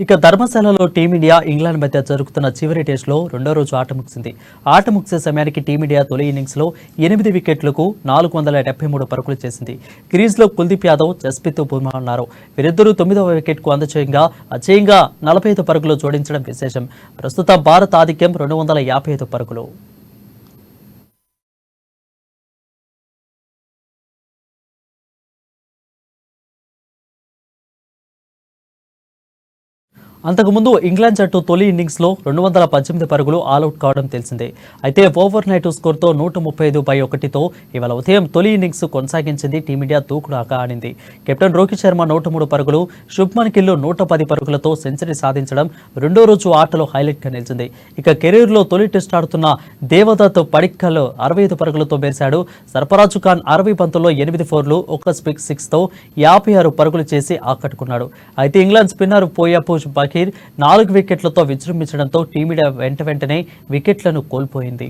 ఇక ధర్మశాలలో team India England మధ్య జరుగుతున్న చివరి టెస్టులో రెండో రోజు ఆట ముగిసింది. ఆట ముగిసే సమయానికి టీమిండియా తొలి ఇన్నింగ్స్లో 8 వికెట్లకు 473 పరుగులు చేసింది. క్రీజ్లో కుల్దీప్ యాదవ్, జస్ప్రీత్ బుమ్రా ఉన్నారు. వీరిద్దరూ 9వ వికెట్కు అందచేయంగా అజేయంగా 45 పరుగులు జోడించడం విశేషం. ప్రస్తుతం భారత్ ఆధిక్యం 255 పరుగులు. అంతకుముందు ఇంగ్లాండ్ జట్టు తొలి ఇన్నింగ్స్లో 218 పరుగులు ఆలౌట్ కావడం తెలిసిందే. అయితే ఓవర్ నైట్ స్కోర్తో 135/1తో ఇవాళ ఉదయం తొలి ఇన్నింగ్స్ కొనసాగించింది. టీమిండియా దూకుడుగా ఆడింది. కెప్టెన్ రోహిత్ శర్మ 103 పరుగులు, శుభ్మన్ గిల్ 110 పరుగులతో సెంచరీ సాధించడం రెండో రోజు ఆటలో హైలైట్గా నిలిచింది. ఇక కెరీర్లో తొలి టెస్ట్ ఆడుతున్న దేవదత్ పడిక్కల్ 65 పరుగులతో మెరిశాడు. సర్ఫరాజ్ ఖాన్ 60 బంతుల్లో 8 ఫోర్లు, 1 స్పిక్ 6తో 56 పరుగులు చేసి ఆకట్టుకున్నాడు. అయితే ఇంగ్లాండ్ స్పిన్నర్ పోయాపూజ్ 4 వికెట్లతో విజృంభించడంతో టీమిండియా వెంటనే వికెట్లను కోల్పోయింది.